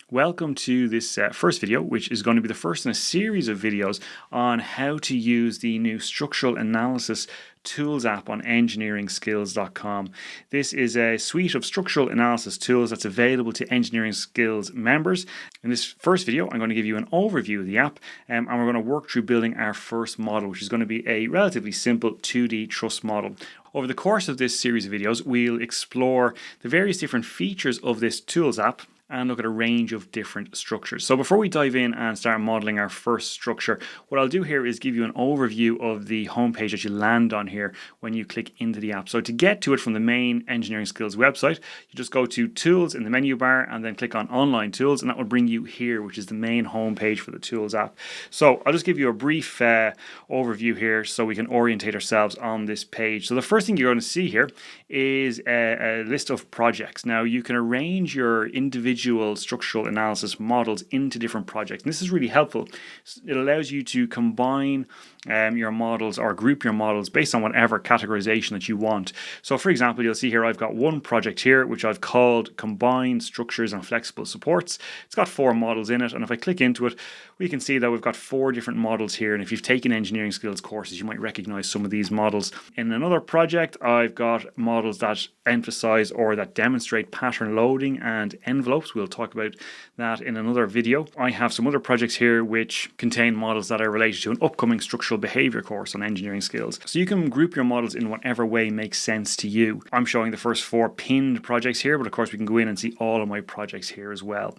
Welcome to this first video, which is going to be the first in a series of videos on how to use the new structural analysis tools app on EngineeringSkills.com. This is a suite of structural analysis tools that's available to Engineering Skills members. In this first video, I'm going to give you an overview of the app, and we're going to work through building our first model, which is going to be a relatively simple 2D truss model. Over the course of this series of videos, we'll explore the various different features of this tools app and look at a range of different structures. So before we dive in and start modeling our first structure, what I'll do here is give you an overview of the homepage that you land on here when you click into the app. So to get to it from the main Engineering Skills website, you just go to Tools in the menu bar and then click on Online Tools, and that will bring you here, which is the main homepage for the Tools app. So I'll just give you a brief overview here so we can orientate ourselves on this page. So the first thing you're going to see here is a list of projects. Now you can arrange your individual structural analysis models into different projects. And this is really helpful. It allows you to combine your models or group your models based on whatever categorization that you want. So for example, you'll see here I've got one project here which I've called Combined Structures and Flexible Supports. It's got 4 models in it, and if I click into it, we can see that we've got 4 different models here, and if you've taken engineering skills courses, you might recognize some of these models. In another project, I've got models that emphasize or that demonstrate pattern loading and envelopes. We'll talk about that in another video. I have some other projects here which contain models that are related to an upcoming structural behavior course on engineering skills. So you can group your models in whatever way makes sense to you. I'm showing the first 4 pinned projects here, but of course we can go in and see all of my projects here as well.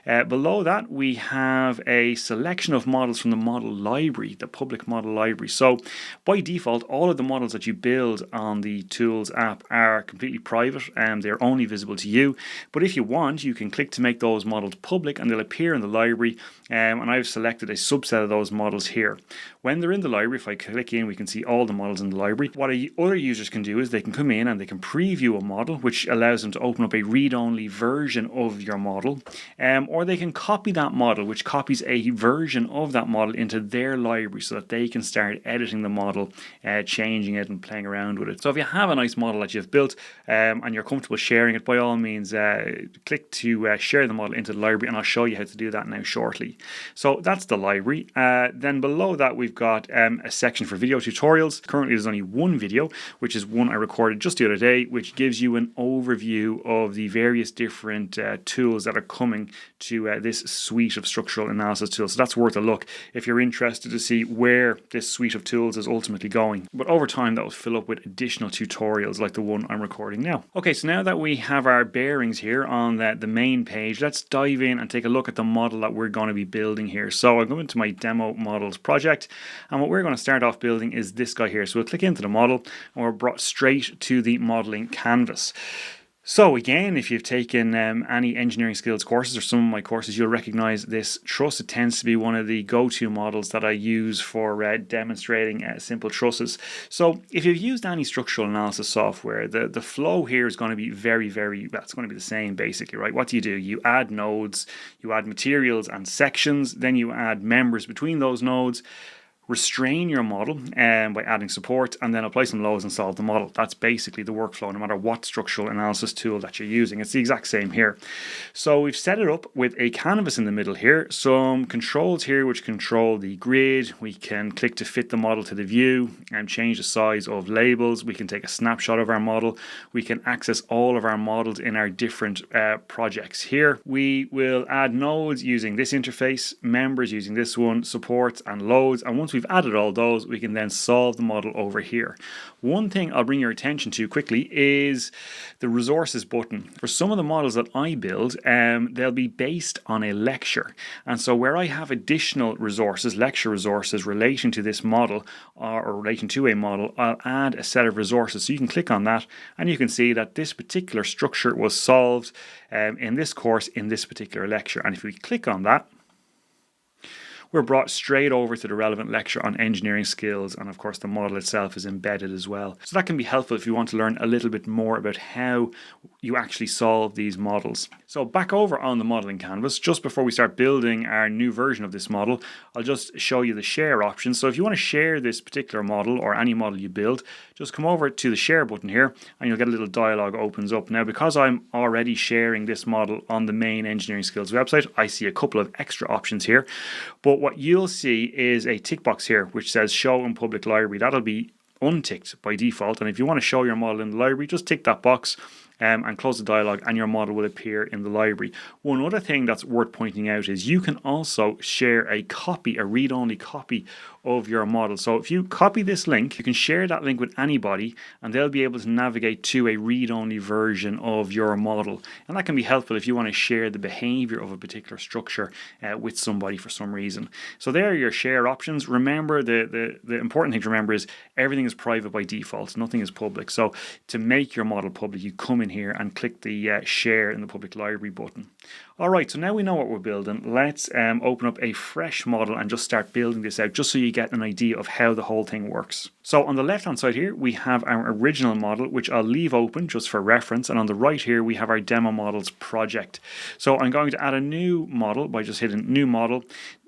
Below that, we have a selection of models from the model library, the public model library. So by default, all of the models that you build on the Tools app are completely private and they're only visible to you. But if you want, you can click to make those models public and they'll appear in the library, and I've selected a subset of those models here. When they're in the library, if I click in, we can see all the models in the library. What other users can do is they can come in and they can preview a model, which allows them to open up a read-only version of your model, or they can copy that model, which copies a version of that model into their library so that they can start editing the model, changing it and playing around with it. So if you have a nice model that you've built and you're comfortable sharing it, by all means click to share the model into the library, and I'll show you how to do that now shortly. So that's the library. Then below that we've got a section for video tutorials. Currently there's only one video, which is one I recorded just the other day, which gives you an overview of the various different tools that are coming to this suite of structural analysis tools. So that's worth a look if you're interested to see where this suite of tools is ultimately going. But over time that will fill up with additional tutorials like the one I'm recording now. Okay, so now that we have our bearings here on the main page, let's dive in and take a look at the model that we're going to be building here. So I'm going to my demo models project, and what we're going to start off building is this guy here. So we'll click into the model and we're brought straight to the modeling canvas. So again, if you've taken any engineering skills courses or some of my courses, you'll recognize this truss. It tends to be one of the go-to models that I use for demonstrating simple trusses. So if you've used any structural analysis software, the flow here is going to be very, well, it's going to be the same basically, right? What do? You add nodes, you add materials and sections, then you add members between those nodes, restrain your model by adding support, and then apply some loads and solve the model. That's basically the workflow no matter what structural analysis tool that you're using. It's the exact same here. So we've set it up with a canvas in the middle here, some controls here which control the grid. We can click to fit the model to the view and change the size of labels. We can take a snapshot of our model. We can access all of our models in our different projects here. We will add nodes using this interface, members using this one, supports and loads, and once we've added all those, we can then solve the model over here. One thing I'll bring your attention to quickly is the resources button. For some of the models that I build, they'll be based on a lecture. And so where I have additional resources, lecture resources relating to this model or relating to a model, I'll add a set of resources. So you can click on that and you can see that this particular structure was solved in this course in this particular lecture. And if we click on that, we're brought straight over to the relevant lecture on engineering skills, and of course the model itself is embedded as well. So that can be helpful if you want to learn a little bit more about how you actually solve these models. So back over on the modeling canvas, just before we start building our new version of this model, I'll just show you the share option. So if you want to share this particular model or any model you build, just come over to the share button here and you'll get a little dialog opens up. Now, because I'm already sharing this model on the main Engineering Skills website, I see a couple of extra options here. But what you'll see is a tick box here which says show in public library. That'll be unticked by default, and if you want to show your model in the library, just tick that box and close the dialog and your model will appear in the library. One other thing that's worth pointing out is you can also share a copy, a read-only copy of your model. So if you copy this link, you can share that link with anybody and they'll be able to navigate to a read-only version of your model. And that can be helpful if you want to share the behavior of a particular structure with somebody for some reason. So there are your share options. Remember, the important thing to remember is everything is private by default. Nothing is public. So to make your model public, you come in here and click the share in the public library button. Alright, so now we know what we're building. Let's open up a fresh model and just start building this out, just so you get an idea of how the whole thing works. So on the left hand side here we have our original model, which I'll leave open just for reference, and on the right here we have our demo models project. So I'm going to add a new model by just hitting new model.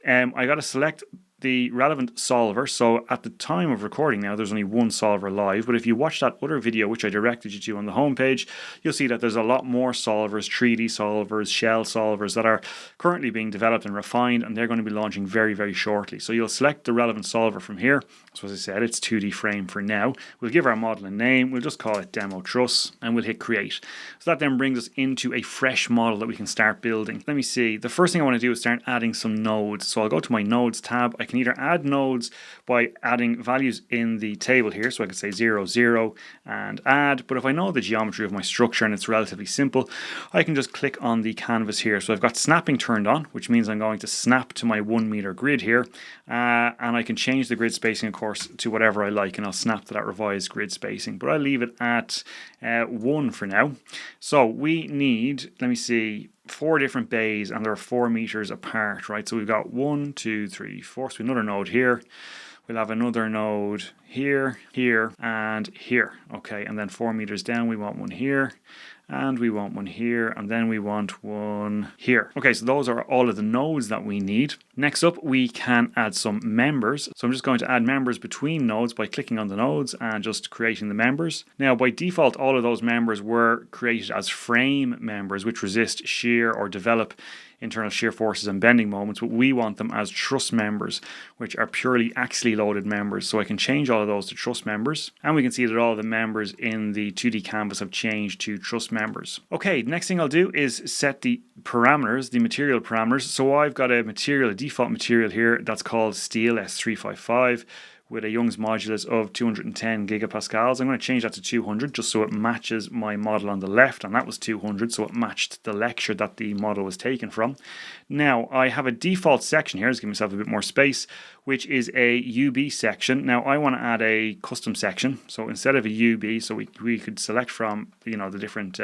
I got to select the relevant solver. So at the time of recording now, there's only one solver live, but if you watch that other video which I directed you to on the homepage, you'll see that there's a lot more solvers, 3D solvers, shell solvers that are currently being developed and refined, and they're going to be launching very, very shortly. So you'll select the relevant solver from here. So as I said, it's 2D frame for now. We'll give our model a name. We'll just call it demo truss and we'll hit create. So that then brings us into a fresh model that we can start building. Let me see. The first thing I want to do is start adding some nodes. So I'll go to my nodes tab. I can either add nodes by adding values in the table here, so I could say 0, 0 and add, but if I know the geometry of my structure and it's relatively simple, I can just click on the canvas here. So I've got snapping turned on, which means I'm going to snap to my 1 meter grid here, and I can change the grid spacing of course to whatever I like, and I'll snap to that revised grid spacing, but I'll leave it at 1 for now. So we need, let me see, 4 different bays and they're 4 meters apart, right? So we've got 1, 2, 3, 4. So another node here. We'll have another node here, here, and here. Okay, and then 4 meters down, we want one here, and we want one here, and then we want one here. Okay, so those are all of the nodes that we need. Next up, we can add some members. So I'm just going to add members between nodes by clicking on the nodes and just creating the members. Now, by default, all of those members were created as frame members, which resist shear or develop internal shear forces and bending moments, but we want them as truss members, which are purely axially loaded members. So I can change all of those to truss members, and we can see that all of the members in the 2D canvas have changed to truss members. Okay, next thing I'll do is set the parameters, the material parameters. So I've got a default material here that's called steel S355 with a Young's modulus of 210 gigapascals. I'm going to change that to 200 just so it matches my model on the left, and that was 200, so it matched the lecture that the model was taken from. Now I have a default section here, let's give myself a bit more space, which is a UB section. Now I want to add a custom section, so instead of a UB, so we could select from the different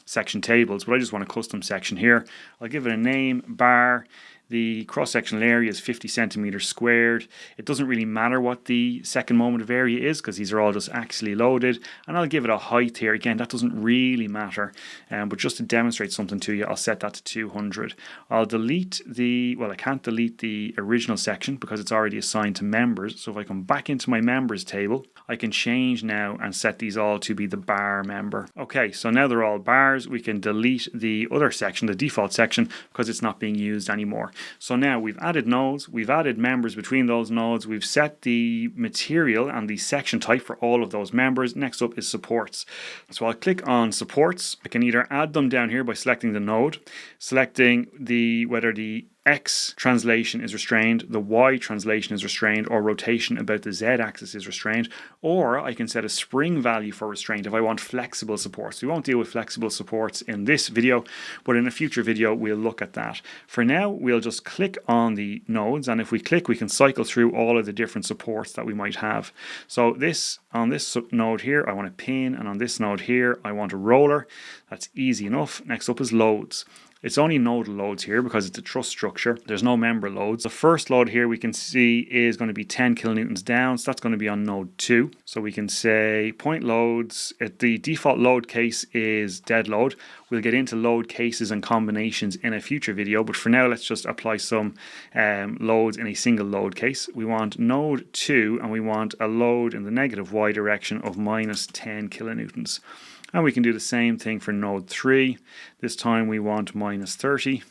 section tables, but I just want a custom section here. I'll give it a name, bar. The cross-sectional area is 50 centimeters squared. It doesn't really matter what the second moment of area is because these are all just axially loaded. And I'll give it a height here. Again, that doesn't really matter. But just to demonstrate something to you, I'll set that to 200. I'll delete I can't delete the original section because it's already assigned to members. So if I come back into my members table, I can change now and set these all to be the bar member. Okay, so now they're all bars. We can delete the other section, the default section, because it's not being used anymore. So now we've added nodes, we've added members between those nodes, we've set the material and the section type for all of those members. Next up is supports. So I'll click on supports. I can either add them down here by selecting the node, selecting whether the X translation is restrained, the Y translation is restrained, or rotation about the Z axis is restrained, or I can set a spring value for restraint if I want flexible supports. We won't deal with flexible supports in this video, but in a future video we'll look at that. For now, we'll just click on the nodes, and if we click, we can cycle through all of the different supports that we might have. So on this node here, I want a pin, and on this node here, I want a roller. That's easy enough. Next up is loads. It's only nodal loads here because it's a truss structure. There's no member loads. The first load here we can see is going to be 10 kilonewtons down, so that's going to be on node 2. So we can say point loads. The default load case is dead load. We'll get into load cases and combinations in a future video, but for now let's just apply some loads in a single load case. We want node 2 and we want a load in the negative y direction of minus 10 kilonewtons. And we can do the same thing for node 3. This time we want minus 30.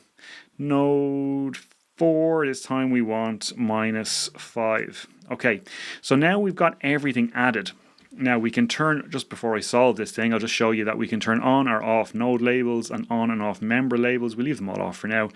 Node 4, this time we want minus 5. Okay, so now we've got everything added. Now we can turn, just before I solve this thing, I'll just show you that we can turn on or off node labels and on and off member labels. We leave them all off for now.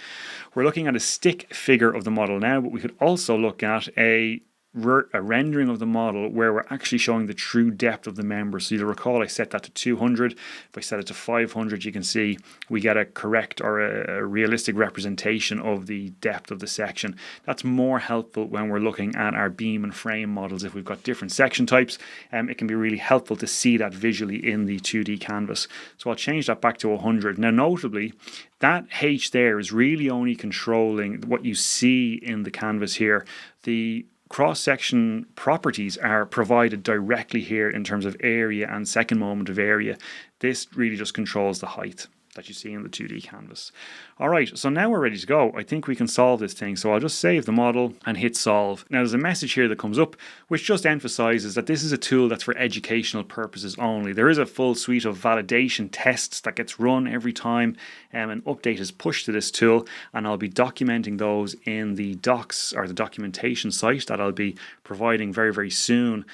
We're looking at a stick figure of the model now, but we could also look at a rendering of the model where we're actually showing the true depth of the member. So you'll recall I set that to 200. If I set it to 500, you can see we get a correct or a realistic representation of the depth of the section. That's more helpful when we're looking at our beam and frame models. If we've got different section types, it can be really helpful to see that visually in the 2D canvas. So I'll change that back to 100. Now notably, that H there is really only controlling what you see in the canvas here. The cross-section properties are provided directly here in terms of area and second moment of area. This really just controls the height that you see in the 2D canvas. All right, so now we're ready to go. I think we can solve this thing. So I'll just save the model and hit solve. Now there's a message here that comes up which just emphasizes that this is a tool that's for educational purposes only. There is a full suite of validation tests that gets run every time an update is pushed to this tool, and I'll be documenting those in the docs or the documentation site that I'll be providing very, very soon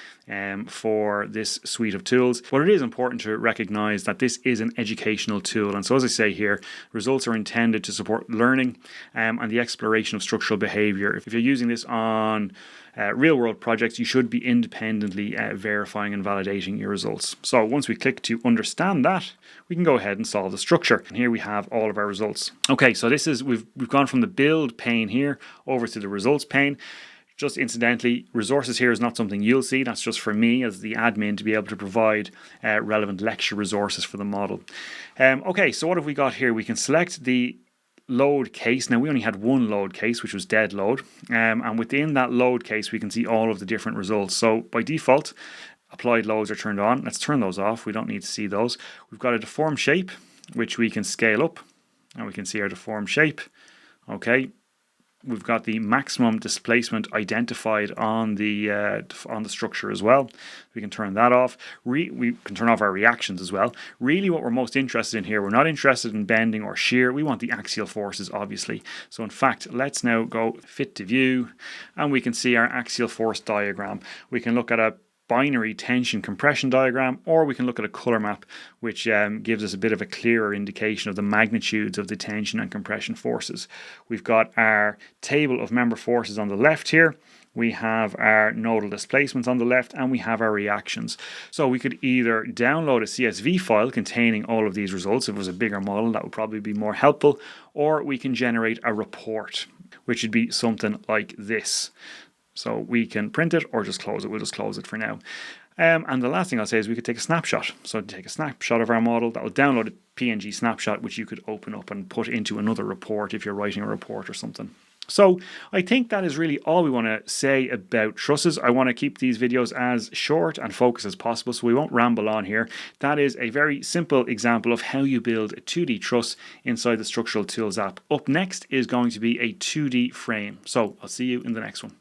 for this suite of tools. But it is important to recognize that this is an educational tool, and so as I say here, results are intended to support learning and the exploration of structural behavior. If you're using this on real-world projects, you should be independently verifying and validating your results. So once we click to understand that, we can go ahead and solve the structure. And here we have all of our results. Okay, so this is we've gone from the build pane here over to the results pane. Just incidentally, resources here is not something you'll see. That's just for me as the admin to be able to provide relevant lecture resources for the model. Okay, so what have we got here? We can select the load case. Now we only had one load case, which was dead load, and within that load case we can see all of the different results. So by default, applied loads are turned on. Let's turn those off. We don't need to see those. We've got a deformed shape which we can scale up, and we can see our deformed shape. Okay, we've got the maximum displacement identified on the structure as well. We can turn that off. We can turn off our reactions as well. Really what we're most interested in here, we're not interested in bending or shear. We want the axial forces, obviously. So in fact, let's now go fit to view, and we can see our axial force diagram. We can look at a binary tension compression diagram, or we can look at a color map which gives us a bit of a clearer indication of the magnitudes of the tension and compression forces. We've got our table of member forces on the left here. We have our nodal displacements on the left, and we have our reactions. So we could either download a CSV file containing all of these results. If it was a bigger model, that would probably be more helpful, or we can generate a report, which would be something like this. So we can print it or just close it. We'll just close it for now. And the last thing I'll say is we could take a snapshot. So take a snapshot of our model. That will download a PNG snapshot, which you could open up and put into another report if you're writing a report or something. So I think that is really all we want to say about trusses. I want to keep these videos as short and focused as possible, so we won't ramble on here. That is a very simple example of how you build a 2D truss inside the Structural Tools app. Up next is going to be a 2D frame. So I'll see you in the next one.